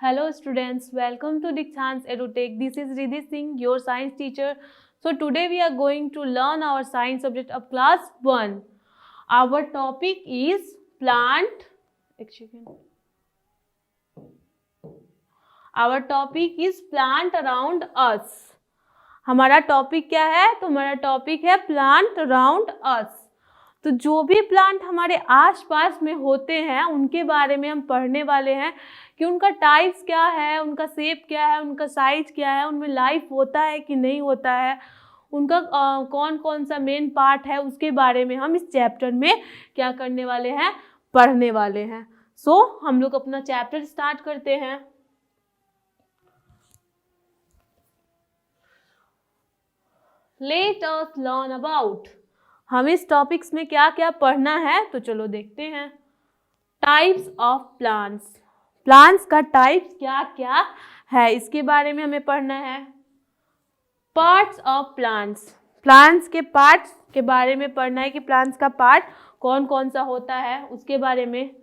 Hello students, welcome to Dikshant's EduTech. This is Riddhi Singh, your science teacher. So today we are going to learn our science subject of class 1. Our topic is plant. Our topic is plant around us. हमारा topic क्या है? तो हमारा topic है plant around us. तो जो भी plant हमारे आसपास में होते हैं उनके बारे में हम पढ़ने वाले हैं कि उनका टाइप्स क्या है, उनका शेप क्या है, उनका साइज क्या है, उनमें लाइफ होता है कि नहीं होता है, उनका कौन कौन सा मेन पार्ट है, उसके बारे में हम इस चैप्टर में क्या करने वाले हैं, पढ़ने वाले हैं. सो हम लोग अपना चैप्टर स्टार्ट करते हैं. Let us learn about. हम इस टॉपिक्स में क्या क्या पढ़ना है तो चलो देखते हैं. Types of plants. प्लांट्स का टाइप्स क्या क्या है इसके बारे में हमें पढ़ना है. Parts of plants. प्लांट्स के पार्ट्स के बारे में पढ़ना है कि प्लांट्स का पार्ट कौन कौन सा होता है उसके बारे में.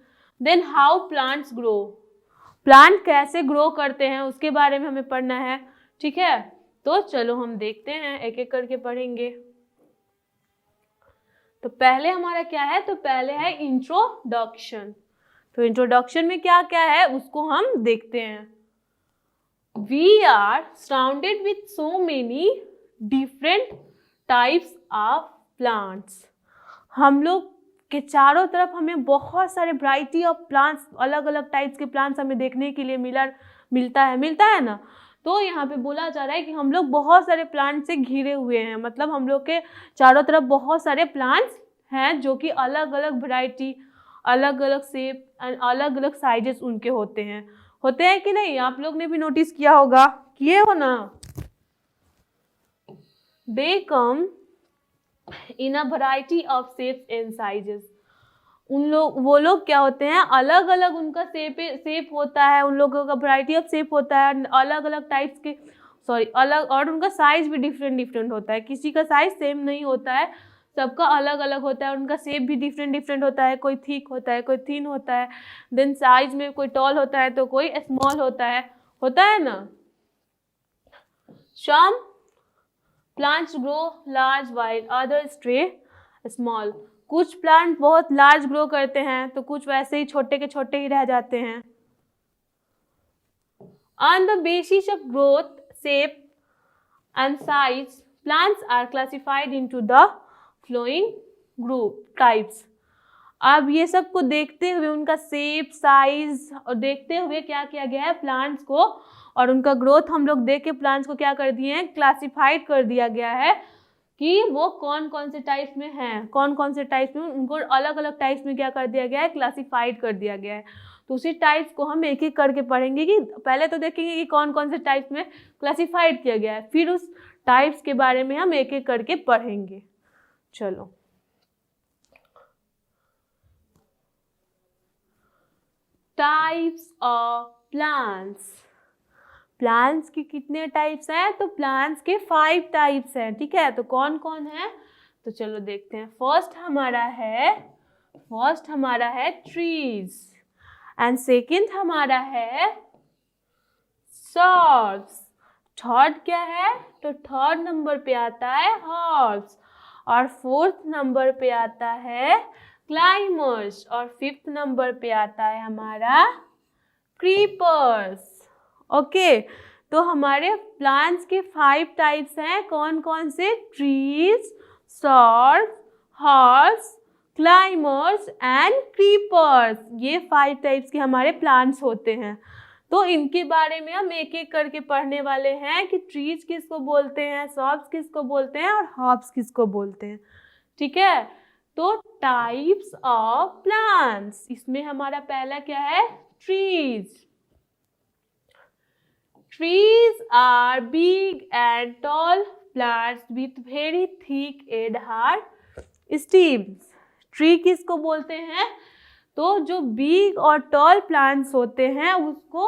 Then how plants grow. Plant कैसे ग्रो करते हैं उसके बारे में हमें पढ़ना है. ठीक है, तो चलो हम देखते हैं, एक एक करके पढ़ेंगे. तो पहले हमारा क्या है, तो पहले है इंट्रोडक्शन. तो इंट्रोडक्शन में क्या क्या है उसको हम देखते हैं. We are surrounded with so many different types of plants. हम लोग के चारों तरफ हमें बहुत सारे वैरायटी ऑफ प्लांट्स, अलग अलग टाइप्स के प्लांट्स हमें देखने के लिए मिलता है ना. तो यहाँ पे बोला जा रहा है कि हम लोग बहुत सारे प्लांट से घिरे हुए हैं, मतलब हम लोग के चारों तरफ बहुत सारे प्लांट्स हैं जो कि अलग अलग वैरायटी, अलग अलग शेप एंड अलग अलग साइजेस उनके होते हैं कि नहीं. आप लोग ने भी नोटिस किया होगा, किए हो ना. They come in a variety of shapes and sizes. वो लोग क्या होते हैं, अलग अलग उनका शेप होता है, उन लोगों का वैरायटी ऑफ शेप होता है, अलग अलग टाइप्स के अलग, और उनका साइज भी डिफरेंट होता है. किसी का साइज सेम नहीं होता है, सबका अलग अलग होता है. उनका शेप भी डिफरेंट होता है, कोई थिक होता है, कोई थिन होता है. देन साइज में कोई टॉल होता है तो कोई स्मॉल होता है ना. Some plants grow large while other stay small. कुछ प्लांट बहुत लार्ज ग्रो करते हैं तो कुछ वैसे ही छोटे के छोटे ही रह जाते हैं. On the basis of growth, shape and size, plants are classified into the following group types. अब ये सब को देखते हुए, उनका शेप, साइज और देखते हुए क्या किया गया है, प्लांट्स को और उनका ग्रोथ हम लोग देख के प्लांट्स को क्या कर दिए हैं, क्लासिफाइड कर दिया गया है कि वो कौन कौन से टाइप्स में हैं, कौन कौन से टाइप्स में, उनको अलग अलग टाइप्स में क्या कर दिया गया है, क्लासिफाइड कर दिया गया है. तो उसी टाइप्स को हम एक एक करके पढ़ेंगे कि पहले तो देखेंगे कि कौन कौन से टाइप्स में क्लासिफाइड किया गया है, फिर उस टाइप्स के बारे में हम एक एक करके पढ़ेंगे. चलो, टाइप्स ऑफ प्लांट्स. प्लांट्स के कितने टाइप्स हैं, तो प्लांट्स के 5 टाइप्स हैं. ठीक है, तो कौन कौन है तो चलो देखते हैं. फर्स्ट हमारा है ट्रीज एंड सेकंड हमारा है श्रब्स. थर्ड क्या है, तो थर्ड नंबर पे आता है हर्ब्स, और फोर्थ नंबर पे आता है क्लाइमर्स, और फिफ्थ नंबर पे आता है हमारा क्रीपर्स. ओके, तो हमारे प्लांट्स के 5 टाइप्स हैं. कौन कौन से, trees, shrubs, herbs, climbers and creepers. ये 5 टाइप्स के हमारे प्लांट्स होते हैं. तो इनके बारे में हम एक एक करके पढ़ने वाले हैं कि ट्रीज किसको बोलते हैं, श्रब्स किसको बोलते हैं और हर्ब्स किसको बोलते हैं. ठीक है, तो टाइप्स ऑफ प्लांट्स, इसमें हमारा पहला क्या है, trees. Trees are big and tall plants with very thick and hard stems. Tree किसको बोलते हैं, तो जो बिग और टॉल प्लांट्स होते हैं उसको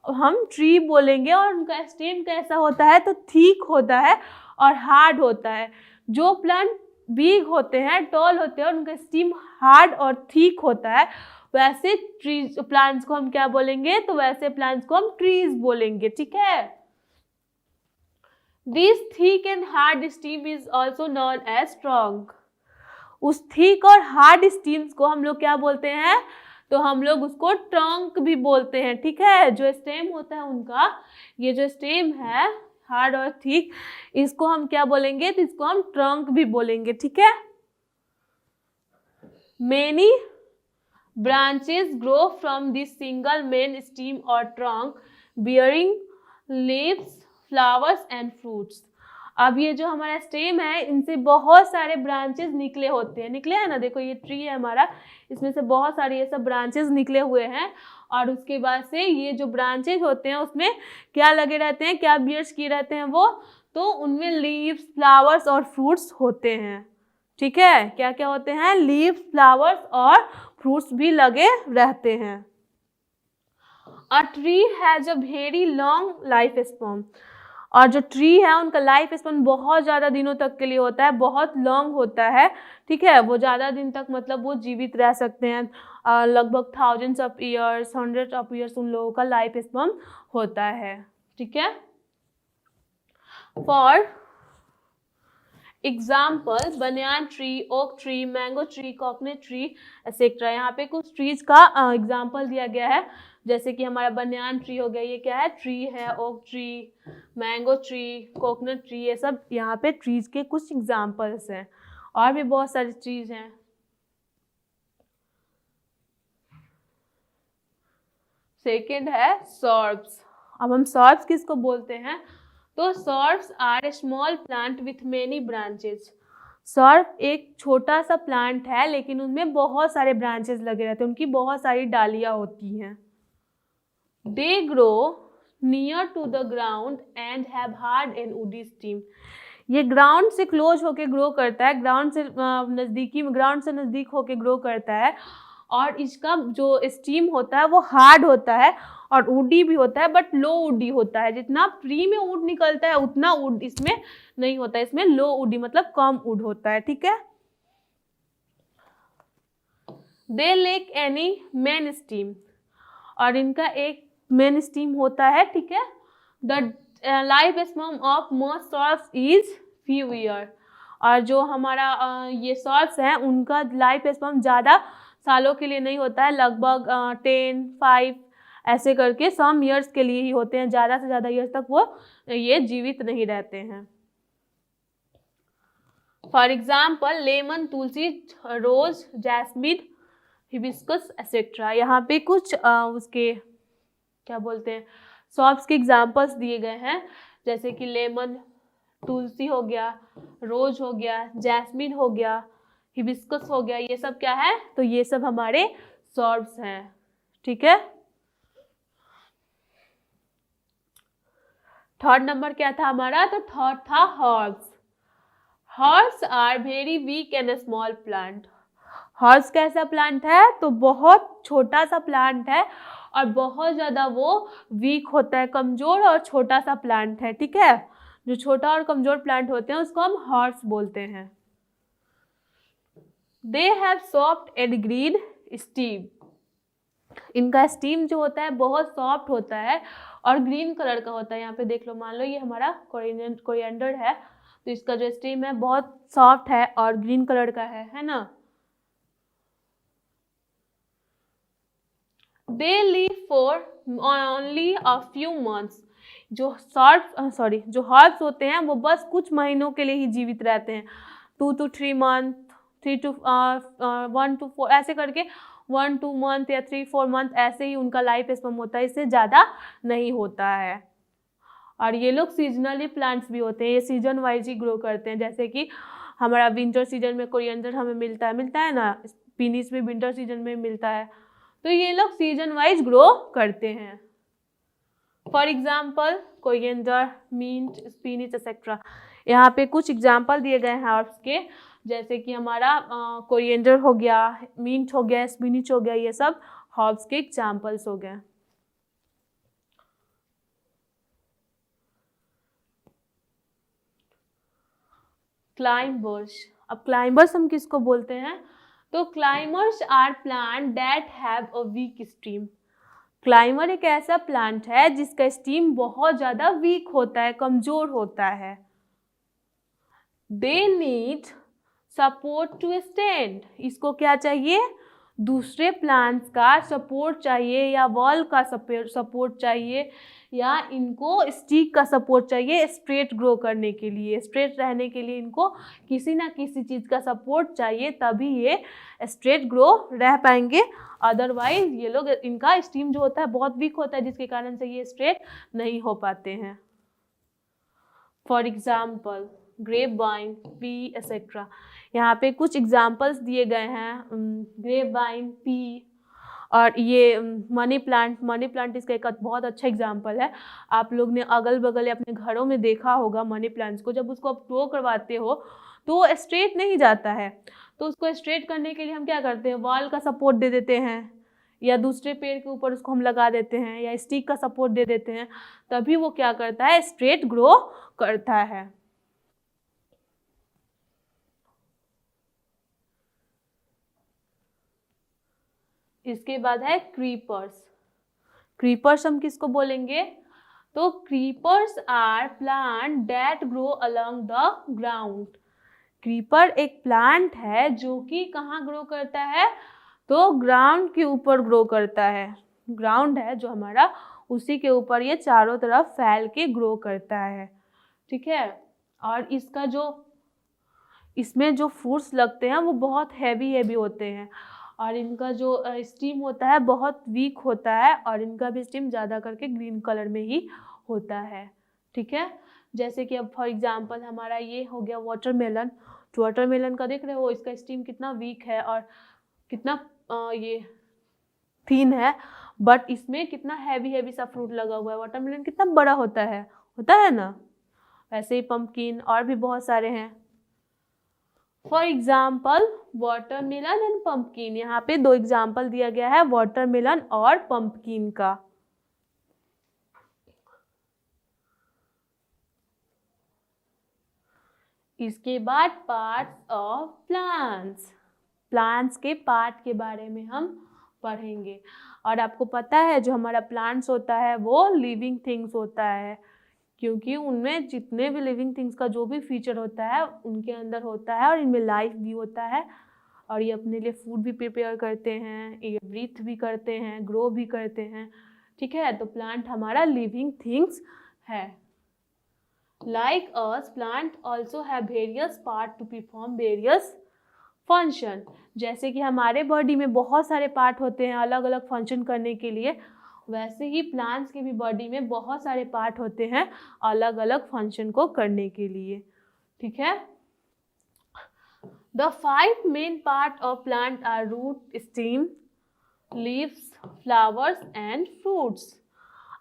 हम ट्री बोलेंगे, और उनका स्टेम कैसा होता है, तो थिक होता है और हार्ड होता है. जो प्लांट बिग होते हैं, टॉल होते हैं, उनका स्टेम हार्ड और थिक होता है, वैसे ट्रीज प्लांट्स को हम क्या बोलेंगे, तो वैसे प्लांट्स को हम ट्रीज बोलेंगे, ठीक है। This thick and hard stem is also known as trunk. उस थिक और हार्ड स्टीम्स को हम लोग क्या बोलते हैं, तो हम लोग उसको ट्रंक भी बोलते हैं, ठीक है। जो स्टेम होता है उनका, ये जो स्टेम है हार्ड और थिक, इसको हम क्या बोलेंगे, तो इसको हम ट्रंक भी बोलेंगे, ठीक है। Many branches grow from this single main stem or trunk bearing leaves, flowers and fruits। अब ये जो हमारा स्टेम है, इनसे बहुत सारे ब्रांचेस निकले होते हैं, निकले हैं ना, देखो ये ट्री है हमारा, इसमें से बहुत सारे ये सब ब्रांचेस निकले हुए हैं। और उसके बाद से ये जो ब्रांचेस होते हैं उसमें क्या लगे रहते हैं, क्या बियर्स किए रहते हैं वो, तो उनमें लीव्स, फ्लावर्स और फ्रूट्स होते हैं, ठीक है। क्या क्या होते हैं, लीव्स, फ्लावर्स और फ्रूट्स भी लगे रहते हैं। A tree has a very long life span. और जो ट्री है उनका लाइफ स्पैन बहुत ज़्यादा दिनों तक के लिए होता है, बहुत लॉन्ग होता है, ठीक है। वो ज़्यादा दिन तक मतलब वो जीवित रह सकते हैं, लगभग thousands of years, hundreds of years उन लोगों का लाइफ स्पैन होता है, ठीक है। For example banyan tree, oak tree, mango tree, coconut tree etcetera. यहाँ पे कुछ ट्रीज का एग्जाम्पल दिया गया है, जैसे कि हमारा बनियान ट्री हो गया, ये क्या है, ट्री है। Oak tree, mango tree, coconut tree, ये सब यहाँ पे ट्रीज के कुछ एग्जाम्पल्स हैं। और भी बहुत सारी ट्रीज हैं। सेकेंड है सर्ब्स। अब हम सर्ब्स किसको बोलते हैं, तो shrubs are a small plant with many branches. Shrub एक छोटा सा प्लांट है लेकिन उनमें बहुत सारे ब्रांचेस लगे रहते हैं, उनकी बहुत सारी डालियां होती हैं। They grow near to the ground and have hard and woody stem. ये ग्राउंड से क्लोज होके ग्रो करता है, ग्राउंड से नज़दीक होके ग्रो करता है, और इसका जो स्टीम होता है वो हार्ड होता है और वुडी भी होता है, बट लो वुडी होता है। जितना ट्री में वुड निकलता है उतना वुड इसमें नहीं होता है, इसमें लो वुडी मतलब कम वुड होता है, ठीक है। दे लेक एनी मेन स्टीम, और इनका एक मेन स्टीम होता है, ठीक है। The life span of most shrubs is few year. और जो हमारा ये सर्ब्स हैं उनका लाइफ स्पैन ज़्यादा सालों के लिए नहीं होता है, लगभग 10, 5 ऐसे करके सम ईयर्स के लिए ही होते हैं, ज़्यादा से ज़्यादा ईयर्स तक वो ये जीवित नहीं रहते हैं। For example lemon, tulsi, rose, jasmine, hibiscus etcetera. यहाँ पे कुछ उसके क्या बोलते हैं सर्ब्स के एग्जाम्पल्स दिए गए हैं, जैसे कि लेमन, तुलसी हो गया, रोज हो गया, जैस्मिन हो गया, हिबिस्कस हो गया, ये सब क्या है, तो ये सब हमारे सर्ब्स हैं, ठीक है। थर्ड नंबर क्या था हमारा, तो थर्ड था herbs. Herbs are very weak and small plant. Herbs कैसा प्लांट है, तो बहुत छोटा सा प्लांट है और बहुत ज़्यादा वो वीक होता है, कमज़ोर और छोटा सा प्लांट है, ठीक है। जो छोटा और कमज़ोर प्लांट होते हैं उसको हम हर्ब्स बोलते हैं। They have soft and green steam. इनका स्टीम जो होता है बहुत सॉफ्ट होता है और ग्रीन कलर का होता है। यहाँ पे देख लो, मान लो ये हमारा कोरिएंडर है, तो इसका जो स्टीम है बहुत सॉफ्ट है और ग्रीन कलर का है ना। They live for only a few months। जो हर्ब्स होते हैं वो बस कुछ महीनों के लिए ही जीवित रहते हैं, 2 to 3 मंथ, 1 to 4 ऐसे करके 1 2 मंथ या 3 4 मंथ ऐसे ही उनका लाइफ स्पैन होता है, इससे ज़्यादा नहीं होता है। और ये लोग सीजनली प्लांट्स भी होते हैं, ये सीजन वाइज ही ग्रो करते हैं, जैसे कि हमारा विंटर सीजन में कोरिएंडर हमें मिलता है ना, स्पिनिश भी विंटर सीजन में मिलता है, तो ये लोग सीजन वाइज ग्रो करते हैं। For example coriander, mint, spinach etcetera. यहाँ पे कुछ एग्जाम्पल दिए गए हैं हर्ब्स के, जैसे कि हमारा कोरिएंडर हो गया, मिंट हो गया, स्पिनिच हो गया, ये सब हर्ब्स के एग्जाम्पल्स हो गए। क्लाइंबर्स। अब क्लाइंबर्स हम किसको बोलते हैं, तो climbers are plant that have a weak stem. Climber एक ऐसा प्लांट है जिसका स्टीम बहुत ज़्यादा वीक होता है, कमज़ोर होता है। They need support to stand. इसको क्या चाहिए? दूसरे प्लांट्स का सपोर्ट चाहिए, या वॉल का सपोर्ट चाहिए, या इनको स्टिक का सपोर्ट चाहिए स्ट्रेट ग्रो करने के लिए। स्ट्रेट रहने के लिए इनको किसी ना किसी चीज़ का सपोर्ट चाहिए, तभी ये स्ट्रेट ग्रो रह पाएंगे। अदरवाइज ये लोग, इनका स्टीम जो होता है बहुत वीक होता है, जिसके कारण से ये स्ट्रेट नहीं हो पाते हैं। For example grape vine, pea etcetera. यहाँ पे कुछ एग्जाम्पल्स दिए गए हैं, ग्रेप वाइन, पी, और ये मनी प्लांट इसका एक बहुत अच्छा एग्जाम्पल है। आप लोग ने अगल बगल अपने घरों में देखा होगा मनी प्लांट्स को। जब उसको आप ग्रो करवाते हो तो वो स्ट्रेट नहीं जाता है, तो उसको स्ट्रेट करने के लिए हम क्या करते हैं? वॉल का सपोर्ट दे देते हैं, या दूसरे पेड़ के ऊपर उसको हम लगा देते हैं, या स्टिक का सपोर्ट दे देते हैं, तभी वो क्या करता है? स्ट्रेट ग्रो करता है। इसके बाद है क्रीपर्स। क्रीपर्स हम किसको बोलेंगे? तो creepers are plant that grow along the ground. Creeper एक प्लांट है जो कि कहाँ ग्रो करता है? तो ग्राउंड के ऊपर ग्रो करता है। ग्राउंड है जो हमारा, उसी के ऊपर ये चारों तरफ फैल के ग्रो करता है। ठीक है। और इसका इसमें जो फ्रूट्स लगते हैं वो बहुत हैवी होते हैं, और इनका जो स्टीम होता है बहुत वीक होता है, और इनका भी स्टीम ज़्यादा करके ग्रीन कलर में ही होता है। ठीक है। जैसे कि अब फॉर एग्जांपल हमारा ये हो गया वाटरमेलन। तो वाटरमेलन का देख रहे हो, इसका स्टीम कितना वीक है और कितना ये थिन है, बट इसमें कितना हैवी सा फ्रूट लगा हुआ है। वाटरमेलन कितना बड़ा होता है ना। वैसे ही पंपकिन और भी बहुत सारे हैं। For example watermelon and pumpkin. यहाँ पे दो एग्जाम्पल दिया गया है, वाटरमेलन और पंपकिन का। इसके बाद पार्ट्स ऑफ प्लांट्स। प्लांट्स के पार्ट के बारे में हम पढ़ेंगे। और आपको पता है जो हमारा प्लांट्स होता है वो लिविंग थिंग्स होता है, क्योंकि उनमें जितने भी लिविंग थिंग्स का जो भी फीचर होता है उनके अंदर होता है, और इनमें लाइफ भी होता है, और ये अपने लिए फूड भी प्रिपेयर करते हैं, ये ब्रीथ भी करते हैं, ग्रो भी करते हैं। ठीक है। तो प्लांट हमारा लिविंग थिंग्स है। Like us plant also have various part two perform various function. जैसे कि हमारे बॉडी में बहुत सारे पार्ट होते हैं अलग अलग फंक्शन करने के लिए, वैसे ही प्लांट्स के भी बॉडी में बहुत सारे पार्ट होते हैं अलग अलग फंक्शन को करने के लिए। ठीक है। The 5 main part of plant are root, stem, leaves, flowers and fruits.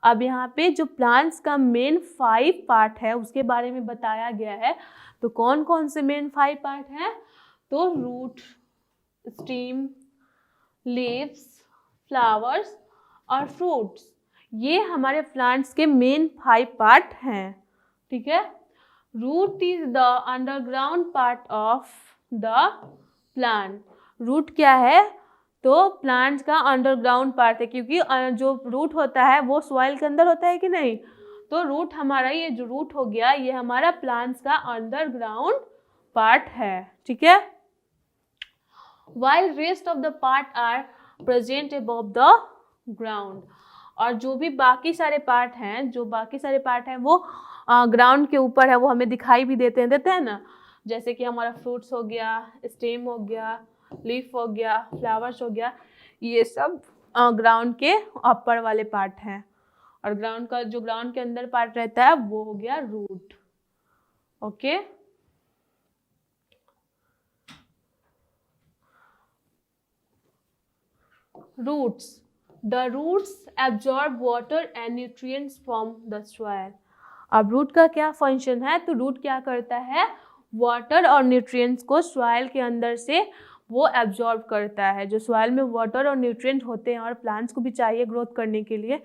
अब यहाँ पे जो प्लांट्स का मेन 5 पार्ट है उसके बारे में बताया गया है। तो कौन कौन से मेन 5 पार्ट हैं? तो रूट, स्टेम, लीव्स, फ्लावर्स और फ्रूट्स, ये हमारे प्लांट्स के मेन 5 पार्ट हैं। ठीक है। Root is the underground part of the plant. Root क्या है? तो प्लांट्स का अंडरग्राउंड पार्ट है, क्योंकि जो रूट होता है वो सॉइल के अंदर होता है कि नहीं। तो रूट हमारा, ये जो रूट हो गया ये हमारा प्लांट्स का अंडरग्राउंड पार्ट है। ठीक है। while rest of the part are present above the ground। और जो भी बाकी सारे पार्ट हैं वो ग्राउंड के ऊपर है, वो हमें दिखाई भी देते हैं ना। जैसे कि हमारा फ्रूट्स हो गया, स्टेम हो गया, लीफ हो गया, फ्लावर्स हो गया, ये सब ग्राउंड के ऊपर वाले पार्ट हैं। और ग्राउंड के अंदर पार्ट रहता है वो हो गया root. Okay. Roots. The roots absorb water and nutrients from the soil। अब रूट का क्या फंक्शन है? तो रूट क्या करता है? वाटर और न्यूट्रिएंट्स को सॉइल के अंदर से वो एब्जॉर्ब करता है। जो सॉइल में वाटर और न्यूट्रिएंट होते हैं और प्लांट्स को भी चाहिए ग्रोथ करने के लिए,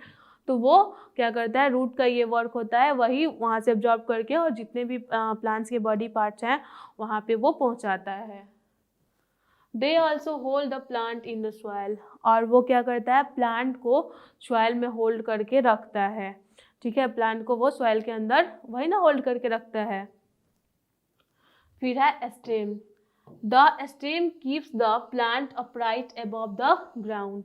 तो वो क्या करता है? रूट का ये वर्क होता है, वही वहाँ से एब्जॉर्ब करके और जितने भी प्लांट्स के बॉडी पार्ट्स हैं वहाँ पे वो पहुँचाता है। They also hold the plant in the soil, और वो क्या करता है, प्लांट को सॉइल में होल्ड करके रखता है। ठीक है, प्लांट को वो सॉइल के अंदर वही ना होल्ड करके रखता है। फिर है stem, the stem keeps the plant upright above the ground,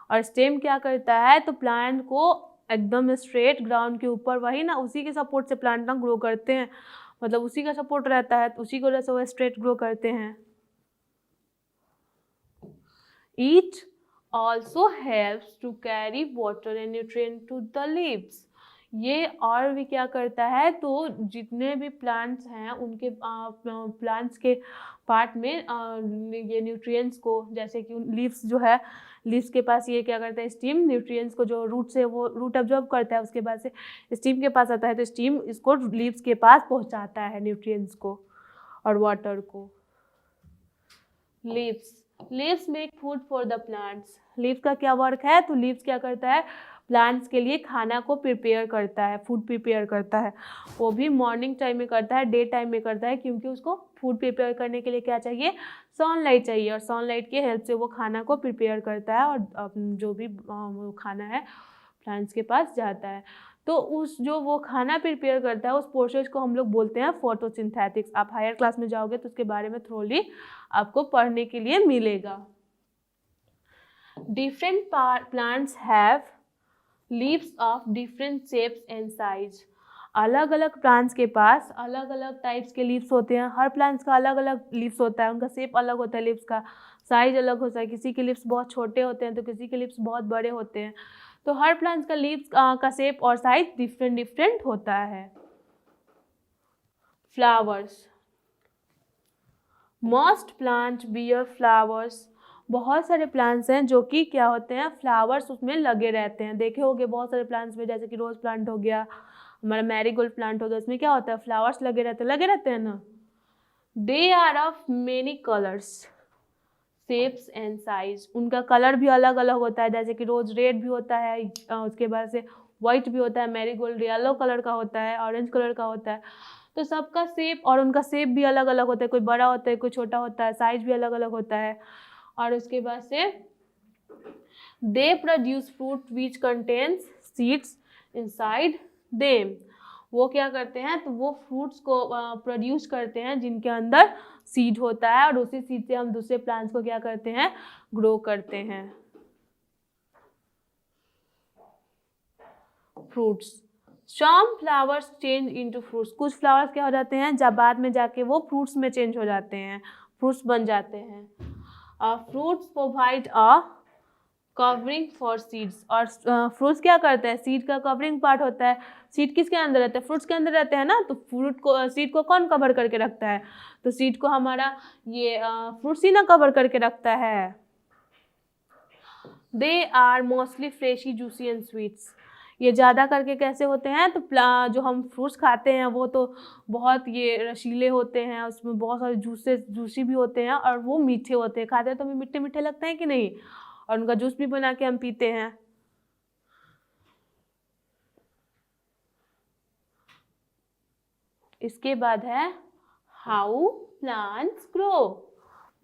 और स्टेम क्या करता है, तो प्लांट को एकदम स्ट्रेट ग्राउंड के ऊपर, वही ना उसी के सपोर्ट से प्लांट ना ग्रो करते हैं, मतलब उसी का सपोर्ट रहता है, तो उसी की वजह से वो स्ट्रेट ग्रो करते हैं। It also helps to carry water and nutrient to the leaves. ये और भी क्या करता है, तो जितने भी प्लांट्स हैं उनके प्लांट्स के पार्ट में ये न्यूट्रिएंट्स को, जैसे कि लीव्स जो है, लीव्स के पास ये क्या करता है, स्टीम न्यूट्रिएंट्स को जो रूट से वो रूट अब्जॉर्ब करता है, उसके बाद से स्टीम के पास आता है, तो स्टीम इसको लीव्स के पास पहुंचाता है न्यूट्रिएंट्स को और वाटर को। Leaves make food for the plants, leaves का क्या वर्क है, तो लीव्स क्या करता है, प्लांट्स के लिए खाना को प्रिपेयर करता है, फूड प्रिपेयर करता है। वो भी मॉर्निंग टाइम में करता है, डे टाइम में करता है, क्योंकि उसको फूड प्रिपेयर करने के लिए क्या चाहिए, सनलाइट चाहिए, और सनलाइट की हेल्प से वो खाना को प्रिपेयर करता है, और जो भी खाना है प्लांट्स के पास जाता है। तो उस जो वो खाना प्रिपेयर करता है, उस प्रोसेस को हम लोग बोलते हैं फोटोसिंथेटिक्स। आप हायर क्लास में जाओगे तो उसके बारे में थोड़ी आपको पढ़ने के लिए मिलेगा। Different plants have leaves of different shapes and size, अलग अलग प्लांट्स के पास अलग अलग टाइप्स के लीव्स होते हैं। हर प्लांट्स का अलग अलग लीव्स होता है, उनका शेप अलग होता है, लीव्स का साइज अलग होता है, किसी के लीव्स बहुत छोटे होते हैं तो किसी के लीव्स बहुत बड़े होते हैं। तो हर प्लांट्स का लीव्स का शेप और साइज डिफरेंट डिफरेंट होता है। Flowers, most plant beer flowers, बहुत सारे प्लांट्स हैं जो कि क्या होते हैं, फ्लावर्स उसमें लगे रहते हैं। देखे होंगे बहुत सारे प्लांट्स में, जैसे कि रोज प्लांट हो गया, हमारा मैरीगोल्ड प्लांट हो गया, उसमें क्या होता है, फ्लावर्स लगे रहते हैं ना। They are of many colours shapes and size, उनका कलर भी अलग अलग होता है, जैसे कि रोज रेड भी होता है, उसके बाद से वाइट भी होता है, मैरीगोल्ड येलो कलर का होता है, ऑरेंज कलर का होता है। तो सबका शेप और उनका शेप भी अलग अलग होता है, कोई बड़ा होता है कोई छोटा होता है, साइज भी अलग अलग होता है। और उसके बाद से they produce fruit which contains seeds inside them, वो क्या करते हैं, तो वो फ्रूट्स को प्रोड्यूस करते हैं जिनके अंदर सीड होता है, और उसी सीड से हम दूसरे प्लांट्स को क्या करते हैं, ग्रो करते हैं। Fruits, some flowers change into fruits, कुछ फ्लावर्स क्या हो जाते हैं, जब बाद में जाके वो फ्रूट्स में चेंज हो जाते हैं, फ्रूट्स बन जाते हैं। Fruits provide a covering for seeds, और फ्रूट्स क्या करते हैं, सीड का कवरिंग पार्ट होता है। सीड किसके अंदर रहता है, फ्रूट्स के अंदर रहते हैं ना, तो फ्रूट को सीड को कौन कवर करके रखता है, तो सीड को हमारा ये फ्रूट्स ही ना कवर करके रखता है। They are mostly fleshy juicy and sweets, ये ज़्यादा करके कैसे होते हैं, तो जो हम फ्रूट्स खाते हैं वो तो बहुत ये रसीले होते हैं, उसमें बहुत सारे जूसी भी होते हैं, और वो मीठे होते हैं, खाते हैं तो हमें मीठे मीठे लगते हैं कि नहीं, और उनका जूस भी बना के हम पीते हैं। इसके बाद है हाउ प्लांट्स ग्रो,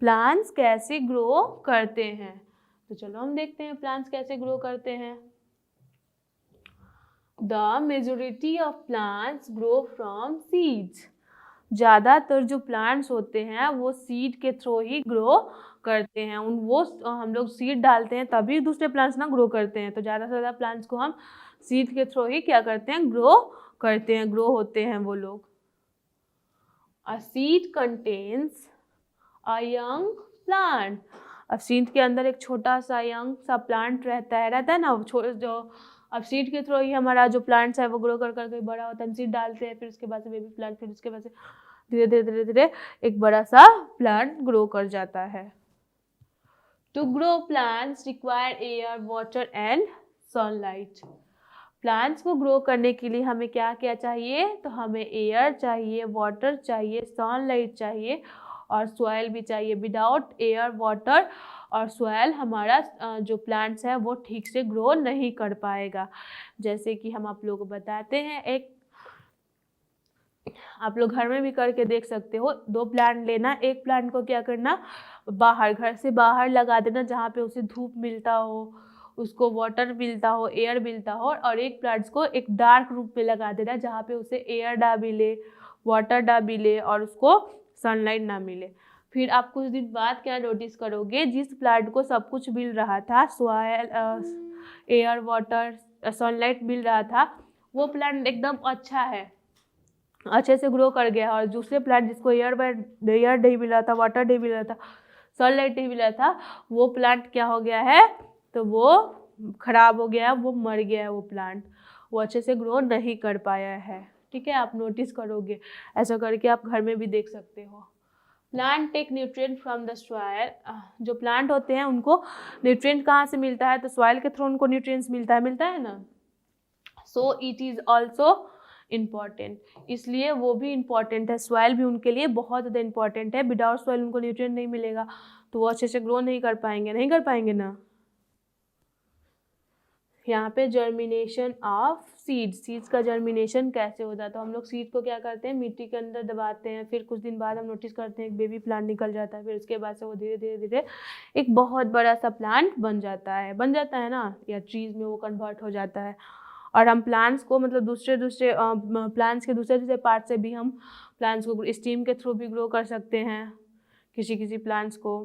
प्लांट्स कैसे ग्रो करते हैं। तो चलो हम देखते हैं प्लांट्स कैसे ग्रो करते हैं। The majority of plants grow from seeds, ज़्यादातर जो प्लांट्स होते हैं वो सीड के थ्रू ही ग्रो करते हैं, वो हम लोग सीड डालते हैं तभी दूसरे प्लांट्स ना ग्रो करते हैं। तो ज़्यादा से ज़्यादा प्लांट्स को हम सीड के थ्रू ही क्या करते हैं, ग्रो करते हैं, ग्रो होते हैं वो लोग। A seed contains a young plant, अब सीड के अंदर एक छोटा सा यंग सा प्लांट रहता है ना, जो अब सीड के थ्रू ही हमारा जो प्लांट्स है वो ग्रो कर करके बड़ा होता है। हम सीड डालते हैं, फिर उसके बाद से बेबी प्लांट, फिर उसके बाद से धीरे धीरे धीरे धीरे एक बड़ा सा प्लांट ग्रो कर जाता है। To grow plants require air, water and sunlight, plants को ग्रो करने के लिए हमें क्या क्या चाहिए, तो हमें एयर चाहिए, वाटर चाहिए, सनलाइट चाहिए, और सॉइल भी चाहिए। विदाउट एयर, वाटर और सॉइल हमारा जो प्लांट्स है वो ठीक से ग्रो नहीं कर पाएगा। जैसे कि हम आप लोगों को बताते हैं, एक आप लोग घर में भी करके देख सकते हो, 2 प्लांट लेना, एक प्लांट को क्या करना, बाहर, घर से बाहर लगा देना जहाँ पे उसे धूप मिलता हो, उसको वाटर मिलता हो, एयर मिलता हो। और एक प्लांट्स को एक डार्क रूम पे लगा देना जहाँ पे उसे एयर ना मिले, वाटर ना मिले और उसको सनलाइट ना मिले। फिर आप कुछ दिन बाद क्या नोटिस करोगे, जिस प्लांट को सब कुछ मिल रहा था, सॉइल, एयर, वाटर, सनलाइट मिल रहा था, वो प्लांट एकदम अच्छा है, अच्छे से ग्रो कर गया। और दूसरे प्लांट जिसको एयर नहीं मिल रहा था, वाटर नहीं मिल रहा था, सनलाइट नहीं मिल रहा था, वो प्लांट क्या हो गया है, तो वो खराब हो गया, वो मर गया है वो प्लांट, वो अच्छे से ग्रो नहीं कर पाया है। ठीक है, आप नोटिस करोगे, ऐसा करके आप घर में भी देख सकते हो। Plant take nutrient from the soil, जो प्लांट होते हैं उनको न्यूट्रिएंट कहाँ से मिलता है, तो सॉइल के थ्रू उनको न्यूट्रिएंट्स मिलता है ना। So it is also important, इसलिए वो भी इम्पॉर्टेंट है, सॉइल भी उनके लिए बहुत ज़्यादा इम्पॉर्टेंट है। विदाउट सॉइल उनको न्यूट्रिएंट नहीं मिलेगा तो वो अच्छे से ग्रो नहीं कर पाएंगे ना। यहाँ पे जर्मिनेशन ऑफ सीड्स का जर्मिनेशन कैसे होता है, तो हम लोग सीड को क्या करते हैं, मिट्टी के अंदर दबाते हैं, फिर कुछ दिन बाद हम नोटिस करते हैं एक बेबी प्लांट निकल जाता है, फिर उसके बाद से वो धीरे धीरे एक बहुत बड़ा सा प्लांट बन जाता है ना, या ट्रीज में वो कन्वर्ट हो जाता है। और हम प्लांट्स को मतलब दूसरे प्लांट्स के दूसरे पार्ट से भी हम प्लांट्स को स्टीम के थ्रू भी ग्रो कर सकते हैं किसी प्लांट्स को,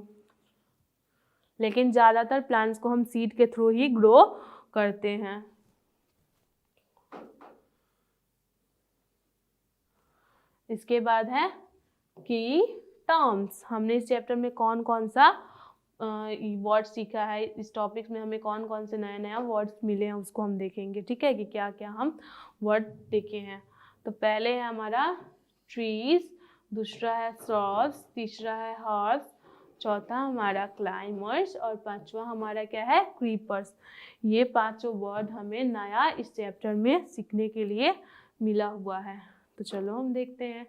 लेकिन ज़्यादातर प्लांट्स को हम सीड के थ्रू ही ग्रो करते हैं। इसके बाद है की टर्म्स। हमने इस चैप्टर में कौन कौन सा वर्ड सीखा है, इस टॉपिक में हमें कौन कौन से नया वर्ड्स मिले हैं उसको हम देखेंगे। ठीक है, कि क्या क्या हम वर्ड देखे हैं। तो पहले है हमारा ट्रीज, दूसरा है श्रब्स, तीसरा है हर्ब्स, चौथा हमारा क्लाइमर्स और पांचवा हमारा क्या है, क्रीपर्स। ये पांचों वर्ड हमें नया इस चैप्टर में सीखने के लिए मिला हुआ है। तो चलो हम देखते हैं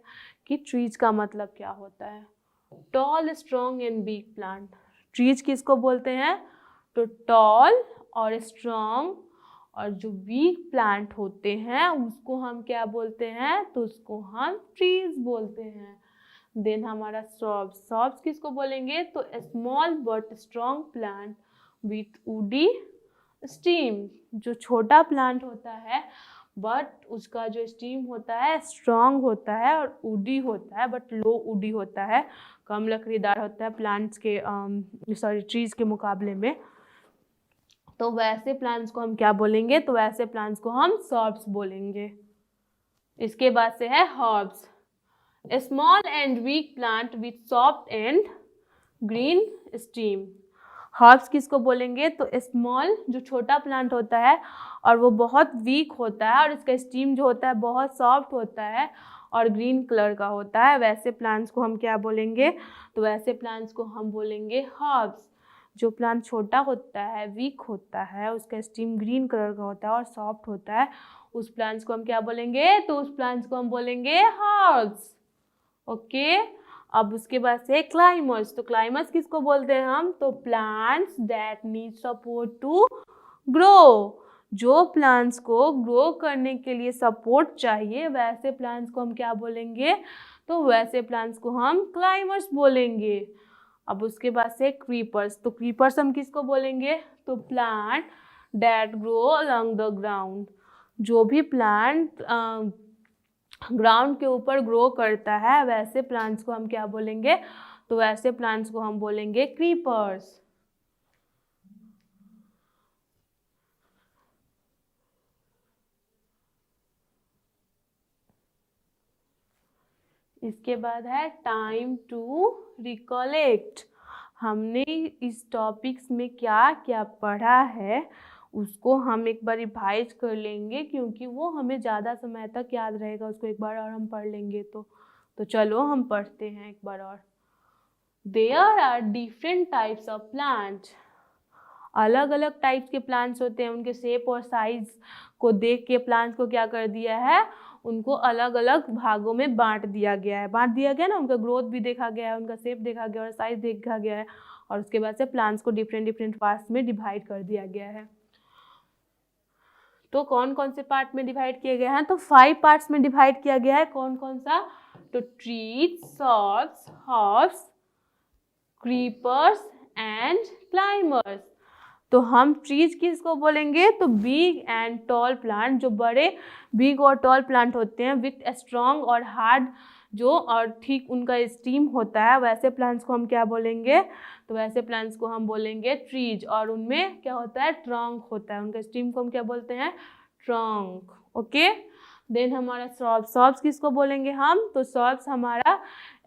कि ट्रीज का मतलब क्या होता है। Tall, strong and weak plant. Trees किसको बोलते हैं, तो टॉल और स्ट्रॉन्ग और जो वीक प्लांट होते हैं उसको हम क्या बोलते हैं, तो उसको हम ट्रीज बोलते हैं। देन हमारा श्रब्स किसको बोलेंगे, तो small but strong plant with woody steam. जो छोटा प्लांट होता है बट उसका जो स्टीम होता है स्ट्रॉन्ग होता है और वुडी होता है, बट लो वुडी होता है, कम लकड़ीदार होता है प्लांट्स के ट्रीज के मुकाबले में। तो वैसे प्लांट्स को हम क्या बोलेंगे, तो वैसे प्लांट्स को हम श्रब्स बोलेंगे। इसके बाद से है herbs, small and weak plant with soft and green stem. Herbs किसको बोलेंगे, तो स्मॉल जो छोटा प्लांट होता है और वो बहुत वीक होता है और इसका स्टीम जो होता है बहुत सॉफ्ट होता है और ग्रीन कलर का होता है, वैसे प्लांट्स को हम क्या बोलेंगे, तो वैसे प्लांट्स को हम बोलेंगे हर्ब्स। जो प्लांट छोटा होता है, वीक होता है, उसका स्टीम ग्रीन कलर का होता है और सॉफ्ट होता है, उस प्लांट्स को हम क्या बोलेंगे, तो उस प्लांट्स को हम बोलेंगे हर्ब्स। ओके, अब उसके बाद से क्लाइमर्स। तो क्लाइमर्स किसको बोलते हैं हम, तो plants that need support to grow. जो प्लांट्स को ग्रो करने के लिए सपोर्ट चाहिए वैसे प्लांट्स को हम क्या बोलेंगे, तो वैसे प्लांट्स को हम क्लाइमर्स बोलेंगे। अब उसके बाद से क्रीपर्स। तो क्रीपर्स हम किसको बोलेंगे, तो plant that grow along the ground. जो भी प्लांट ग्राउंड के ऊपर ग्रो करता है वैसे प्लांट्स को हम क्या बोलेंगे, तो वैसे प्लांट्स को हम बोलेंगे क्रीपर्स। इसके बाद है टाइम टू रिकलेक्ट। हमने इस टॉपिक्स में क्या क्या पढ़ा है उसको हम एक बार रिवाइज कर लेंगे, क्योंकि वो हमें ज़्यादा समय तक याद रहेगा, उसको एक बार और हम पढ़ लेंगे। तो चलो हम पढ़ते हैं एक बार और। There are different types of plant. अलग अलग टाइप्स के प्लांट्स होते हैं, उनके शेप और साइज को देख के प्लांट्स को क्या कर दिया है, उनको अलग अलग भागों में बांट दिया गया ना, उनका ग्रोथ भी देखा गया है, उनका शेप देखा गया और साइज देखा गया है, और उसके बाद से प्लांट्स को डिफरेंट पार्ट्स में डिवाइड कर दिया गया है। तो कौन कौन से पार्ट में डिवाइड किए गए हैं, तो 5 पार्ट्स में डिवाइड किया गया है। कौन कौन सा, तो trees, shrubs, herbs, creepers and climbers. तो हम ट्रीज किसको बोलेंगे, तो बिग एंड टॉल प्लांट, जो बड़े बिग और टॉल प्लांट होते हैं विथ स्ट्रॉन्ग और हार्ड जो और ठीक उनका स्टीम होता है, वैसे प्लांट्स को हम क्या बोलेंगे, तो वैसे प्लांट्स को हम बोलेंगे ट्रीज। और उनमें क्या होता है, ट्रंक होता है, उनका स्टीम को हम क्या बोलते हैं, ट्रंक। ओके, देन हमारा सॉर्ब्स। सॉर्ब्स किसको बोलेंगे हम, तो सॉर्ब्स हमारा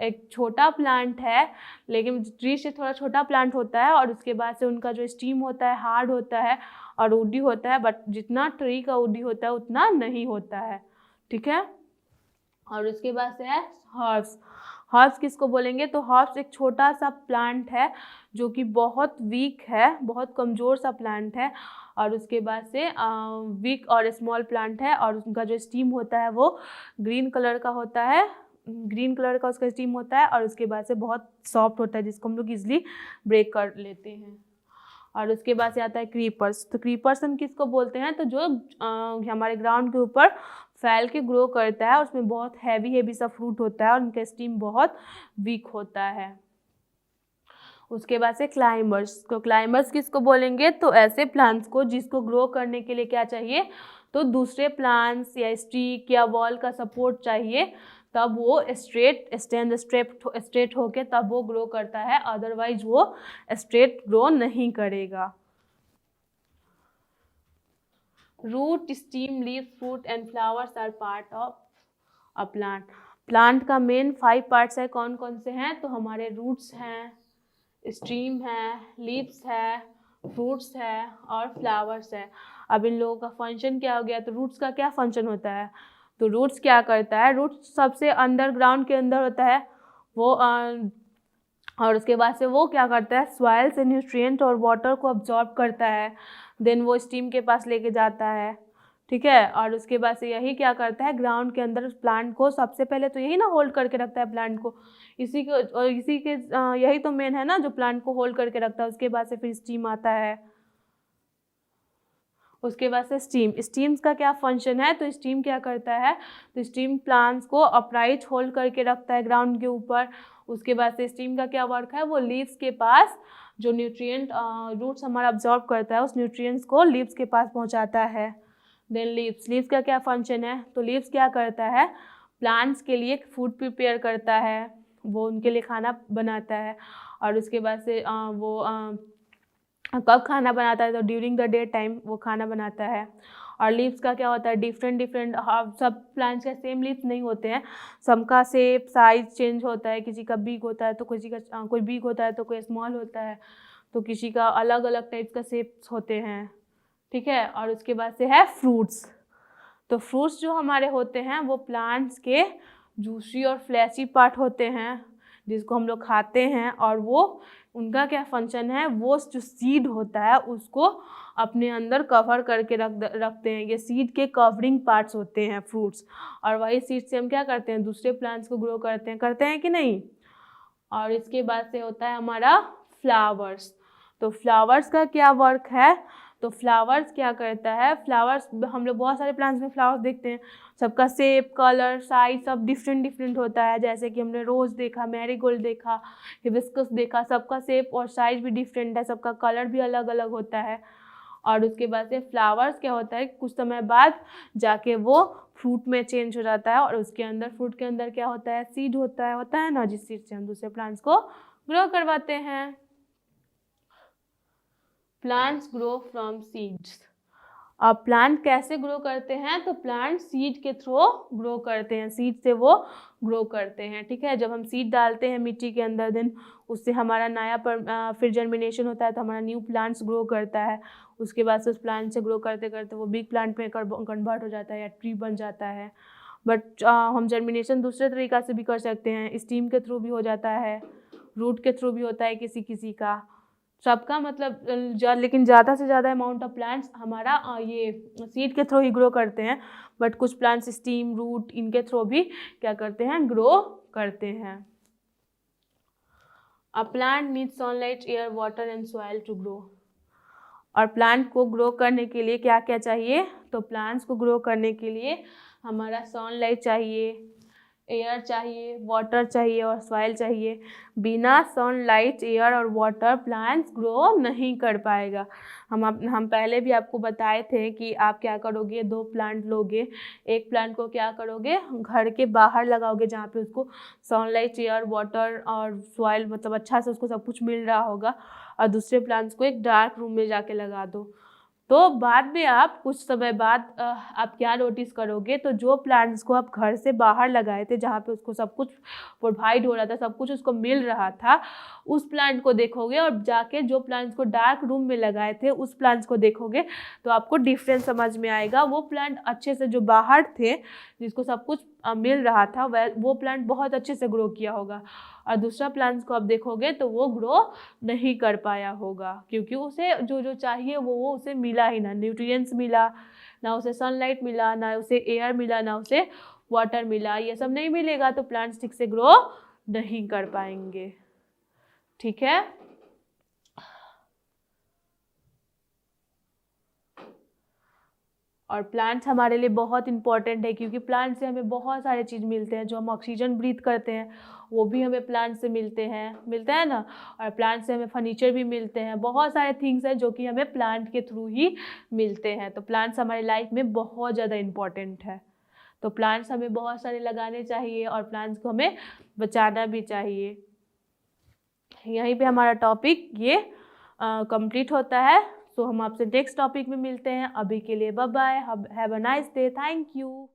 एक छोटा प्लांट है, लेकिन ट्री से थोड़ा छोटा प्लांट होता है, और उसके बाद से उनका जो स्टीम होता है हार्ड होता है और वुडी होता है, बट जितना ट्री का वुडी होता है उतना नहीं होता है, ठीक है। और उसके बाद से है हर्ब्स। हर्ब्स किसको बोलेंगे, तो हर्ब्स एक छोटा सा प्लांट है जो कि बहुत वीक है, बहुत कमज़ोर सा प्लांट है, और उसके बाद से वीक और स्मॉल प्लांट है, और उनका जो स्टीम होता है वो ग्रीन कलर का होता है, ग्रीन कलर का उसका स्टीम होता है, और उसके बाद से बहुत सॉफ्ट होता है जिसको हम लोग इजीली ब्रेक कर लेते हैं। और उसके बाद से आता है क्रीपर्स। तो क्रीपर्स हम किसको बोलते हैं, तो जो हमारे ग्राउंड के ऊपर फैल के ग्रो करता है, उसमें बहुत हैवी सा फ्रूट होता है और उनका स्टीम बहुत वीक होता है। उसके बाद से क्लाइमर्स। तो क्लाइमर्स किसको बोलेंगे, तो ऐसे प्लांट्स को जिसको ग्रो करने के लिए क्या चाहिए, तो दूसरे प्लांट्स या स्टिक या वॉल का सपोर्ट चाहिए, तब वो स्ट्रेट होके तब वो ग्रो करता है, अदरवाइज वो स्ट्रेट ग्रो नहीं करेगा। Root, stem, leaves, fruit and flowers are part of a plant. Plant का मेन 5 पार्ट्स है, कौन कौन से हैं, तो हमारे रूट्स हैं, स्टीम है, लीव्स है, फ्रूट्स है और फ्लावर्स है। अब इन लोगों का फंक्शन क्या हो गया, तो रूट्स का क्या फंक्शन होता है, तो रूट्स क्या करता है, रूट्स सबसे अंडरग्राउंड के अंदर होता है वो, और उसके बाद से वो क्या करता है, सॉइल से न्यूट्रिएंट और वाटर को अब्जॉर्ब करता है, देन वो स्टीम के पास लेके जाता है, ठीक है। और उसके बाद से यही क्या करता है, ग्राउंड के अंदर प्लांट को सबसे पहले तो यही ना होल्ड करके रखता है प्लांट को, इसी के यही तो मेन है ना जो प्लांट को होल्ड करके रखता है। उसके बाद से फिर स्टीम आता है, उसके बाद से स्टीम्स का क्या फंक्शन है, तो स्टीम क्या करता है, तो स्टीम प्लांट्स को अपराइट होल्ड करके रखता है ग्राउंड के ऊपर। उसके बाद से स्टीम का क्या वर्क है, वो लीव्स के पास जो न्यूट्रिएंट रूट्स हमारा अब्जॉर्ब करता है उस न्यूट्रिएंट्स को लीव्स के पास पहुंचाता है। देन लीव्स का क्या फंक्शन है, तो लीव्स क्या करता है, प्लांट्स के लिए फूड प्रिपेयर करता है, वो उनके लिए खाना बनाता है। और उसके बाद से वो कब खाना बनाता है, तो ड्यूरिंग द डे टाइम वो खाना बनाता है। और लीव्स का क्या होता है, डिफरेंट सब प्लांट्स का सेम लीव्स नहीं होते हैं, सबका शेप साइज चेंज होता है, किसी का बिग होता है तो किसी का कोई बिग होता है तो कोई स्मॉल होता है, तो किसी का अलग अलग टाइप का शेप्स होते हैं, ठीक है। और उसके बाद से है फ्रूट्स। तो फ्रूट्स जो हमारे होते हैं वो प्लांट्स के जूसी और फ्लैशी पार्ट होते हैं जिसको हम लोग खाते हैं, और वो उनका क्या फंक्शन है, वो जो सीड होता है उसको अपने अंदर कवर करके रखते हैं। ये सीड के कवरिंग पार्ट्स होते हैं फ्रूट्स, और वही सीड से हम क्या करते हैं, दूसरे प्लांट्स को ग्रो करते हैं कि नहीं। और इसके बाद से होता है हमारा फ्लावर्स। तो फ्लावर्स का क्या वर्क है, तो फ्लावर्स क्या करता है, फ्लावर्स हम लोग बहुत सारे प्लांट्स में फ्लावर्स देखते हैं, सबका शेप कलर साइज सब डिफरेंट होता है, जैसे कि हमने रोज़ देखा, मैरीगोल्ड देखा, हिबिस्कस देखा, सबका शेप और साइज भी डिफरेंट है, सबका कलर भी अलग अलग होता है। और उसके बाद से फ्लावर्स क्या होता है, कुछ समय बाद जाके वो फ्रूट में चेंज हो जाता है, और उसके अंदर फ्रूट के अंदर क्या होता है, सीड होता है ना, जिस सीड से हम दूसरे प्लांट्स को ग्रो करवाते हैं। Plants grow from seeds. अब प्लांट कैसे ग्रो करते हैं, तो प्लांट सीड के थ्रू ग्रो करते हैं, सीड से वो ग्रो करते हैं, ठीक है। जब हम सीड डालते हैं मिट्टी के अंदर, देन उससे हमारा नया फिर जर्मिनेशन होता है तो हमारा न्यू प्लांट्स ग्रो करता है। उसके बाद से उस प्लांट से ग्रो करते करते वो बिग प्लांट में कन्वर्ट हो जाता है या ट्री बन जाता है। बट हम जर्मिनेशन दूसरे तरीक़ा से भी कर सकते हैं, स्टीम के थ्रू भी हो जाता है, रूट के थ्रू भी होता है किसी किसी का, सबका मतलब लेकिन ज़्यादा से ज़्यादा अमाउंट ऑफ प्लांट्स हमारा ये सीड के थ्रू ही ग्रो करते हैं, बट कुछ प्लांट्स स्टीम रूट इनके थ्रू भी क्या करते हैं, ग्रो करते हैं। A plant needs sunlight, air, water and soil to grow. और प्लांट को ग्रो करने के लिए क्या क्या चाहिए, तो प्लांट्स को ग्रो करने के लिए हमारा सनलाइट चाहिए, एयर चाहिए, वाटर चाहिए और सॉइल चाहिए। बिना सनलाइट, एयर और वाटर प्लांट्स ग्रो नहीं कर पाएगा। हम पहले भी आपको बताए थे कि आप क्या करोगे, 2 प्लांट लोगे, एक प्लांट को क्या करोगे, घर के बाहर लगाओगे जहाँ पे उसको सनलाइट, एयर, वाटर और सॉइल मतलब अच्छा से उसको सब कुछ मिल रहा होगा, और दूसरे प्लांट्स को एक डार्क रूम में जाके लगा दो। तो बाद में आप कुछ समय बाद आप क्या नोटिस करोगे, तो जो प्लांट्स को आप घर से बाहर लगाए थे जहाँ पे उसको सब कुछ प्रोवाइड हो रहा था, सब कुछ उसको मिल रहा था, उस प्लांट को देखोगे और जाके जो प्लांट्स को डार्क रूम में लगाए थे उस प्लांट्स को देखोगे तो आपको डिफरेंस समझ में आएगा। वो प्लांट अच्छे से जो बाहर थे, जिसको सब कुछ मिल रहा था, वो प्लांट बहुत अच्छे से ग्रो किया होगा, और दूसरा प्लांट्स को आप देखोगे तो वो ग्रो नहीं कर पाया होगा, क्योंकि उसे जो जो चाहिए वो उसे मिला ही ना, न्यूट्रिएंट्स मिला ना, उसे सनलाइट मिला ना, उसे एयर मिला ना, उसे वाटर मिला। ये सब नहीं मिलेगा तो प्लांट्स ठीक से ग्रो नहीं कर पाएंगे। ठीक है। और प्लांट्स हमारे लिए बहुत इंपॉर्टेंट है, क्योंकि प्लांट से हमें बहुत सारे चीज़ मिलते हैं। जो हम ऑक्सीजन ब्रीथ करते हैं वो भी हमें प्लांट से मिलते हैं ना, और प्लांट से हमें फर्नीचर भी मिलते हैं, बहुत सारे थिंग्स हैं जो कि हमें प्लांट के थ्रू ही मिलते हैं। तो प्लांट्स हमारी लाइफ में बहुत ज़्यादा इम्पॉर्टेंट है। तो प्लांट्स हमें बहुत सारे लगाने चाहिए और प्लांट्स को हमें बचाना भी चाहिए। यहीं पे हमारा टॉपिक ये कंप्लीट होता है। तो हम आपसे नेक्स्ट टॉपिक में मिलते हैं। अभी के लिए bye bye, have a nice day, thank you.